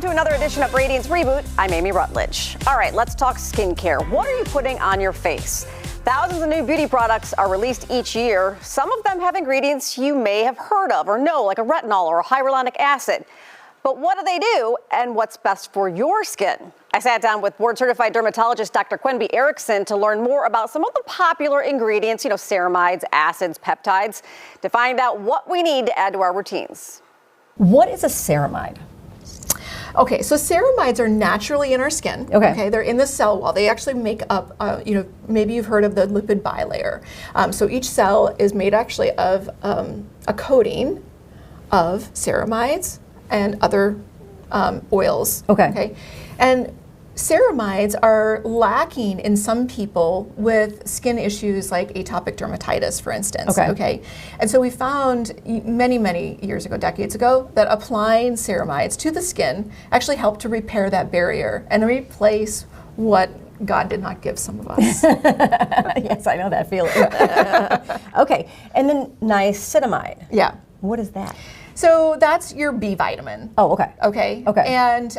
to another edition of Radiance Reboot. I'm Amy Rutledge. All right, let's talk skincare. What are you putting on your face? Thousands of new beauty products are released each year. Some of them have ingredients you may have heard of or know, like a retinol or a hyaluronic acid. But what do they do, and what's best for your skin? I sat down with board-certified dermatologist Dr. Quenby Erickson to learn more about some of the popular ingredients, ceramides, acids, peptides, to find out what we need to add to our routines. What is a ceramide? Okay, so ceramides are naturally in our skin. Okay. They're in the cell wall. They actually make up, maybe you've heard of the lipid bilayer. So each cell is made actually of a coating of ceramides and other oils. Okay. And ceramides are lacking in some people with skin issues like atopic dermatitis, for instance. Okay. And so we found many years ago, decades ago, that applying ceramides to the skin actually helped to repair that barrier and replace what God did not give some of us. Yes, I know that feeling. Okay, and then niacinamide. Yeah. What is that? So that's your B vitamin. Oh, okay. Okay. And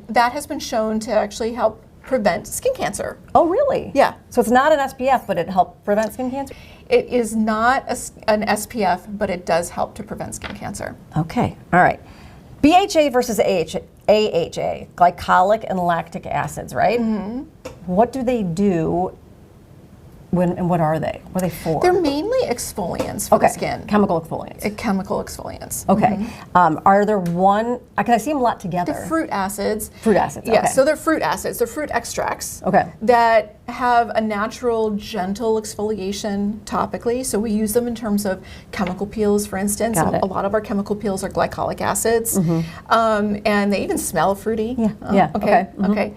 that has been shown to actually help prevent skin cancer. Oh, really? Yeah. So it's not an SPF, but it helps prevent skin cancer? It is not an SPF, but it does help to prevent skin cancer. Okay, all right. BHA versus AHA, glycolic and lactic acids, right? Mm-hmm. What do they do? And what are they? What are they for? They're mainly exfoliants for the skin. Chemical exfoliants. Chemical exfoliants. Okay. Mm-hmm. Are there I see them a lot together. The fruit acids. Fruit acids, Yeah, okay. so they're fruit acids. They're fruit extracts. Okay. That have a natural, gentle exfoliation topically. So we use them in terms of chemical peels, for instance. Got it. A lot of our chemical peels are glycolic acids. Mm-hmm. And they even smell fruity. Yeah. Okay. Mm-hmm. Okay.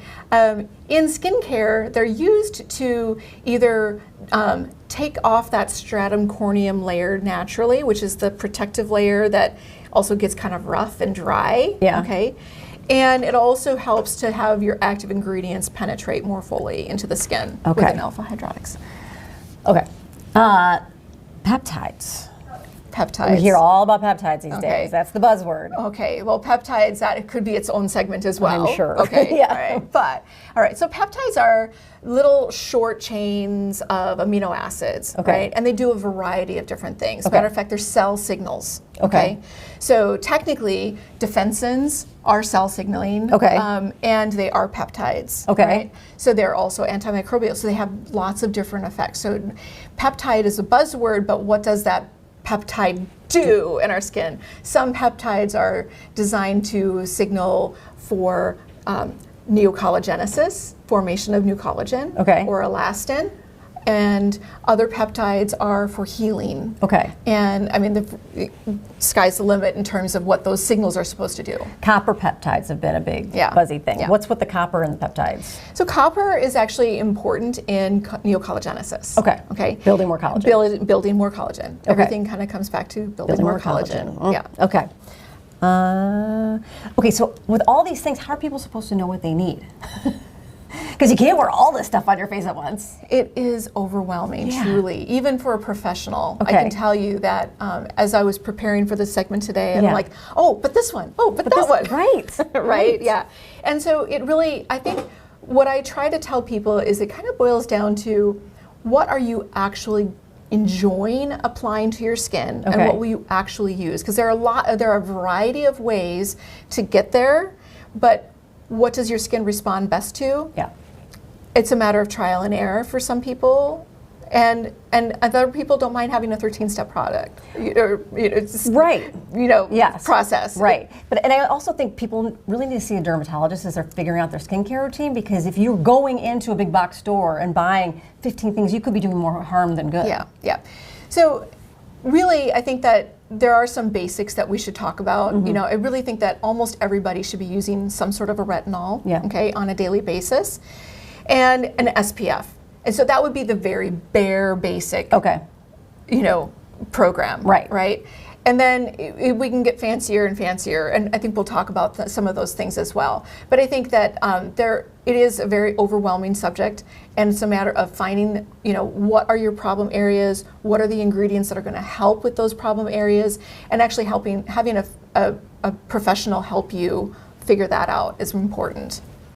In skincare, they're used to either take off that stratum corneum layer naturally, which is the protective layer that also gets kind of rough and dry. Yeah. Okay. And it also helps to have your active ingredients penetrate more fully into the skin with an alpha hydroxys. Okay. Peptides. Peptides. We hear all about peptides these days. That's the buzzword. Okay, well, peptides, that could be its own segment as well. I'm sure. Okay, Yeah. All right, so peptides are little short chains of amino acids, right? And they do a variety of different things. Matter of fact, they're cell signals. Okay. So technically, defensins are cell signaling. And they are peptides. Okay. Right? So they're also antimicrobial. So they have lots of different effects. So peptide is a buzzword, but what does that peptide do in our skin? Some peptides are designed to signal for neocollagenesis, formation of new collagen, or elastin, and other peptides are for healing. And I mean, the sky's the limit in terms of what those signals are supposed to do. Copper peptides have been a big buzzy thing. What's with the copper and the peptides? So copper is actually important in neocollagenesis. Okay. Building more collagen. Building more collagen. Everything kind of comes back to building more collagen. Yeah. Okay. Okay, so with all these things, how are people supposed to know what they need? Because you can't wear all this stuff on your face at once. It is overwhelming, truly, even for a professional. I can tell you that as I was preparing for this segment today, I'm like, oh, but this one, oh, but that one. Right. Yeah. And so it really, I think what I try to tell people is it kind of boils down to what are you actually enjoying applying to your skin and what will you actually use? Because there are a variety of ways to get there, but what does your skin respond best to? Yeah. It's a matter of trial and error for some people, and other people don't mind having a 13-step product. Process. Right. And I also think people really need to see a dermatologist as they're figuring out their skincare routine, because if you're going into a big box store and buying 15 things, you could be doing more harm than good. Yeah. So really, I think that there are some basics that we should talk about. I really think that almost everybody should be using some sort of a retinol, on a daily basis, and an SPF. And so that would be the very bare basic, program. Right. And then we can get fancier and fancier, and I think we'll talk about some of those things as well. But I think that it is a very overwhelming subject, and it's a matter of finding, what are your problem areas, what are the ingredients that are going to help with those problem areas, and actually having a professional help you figure that out is important.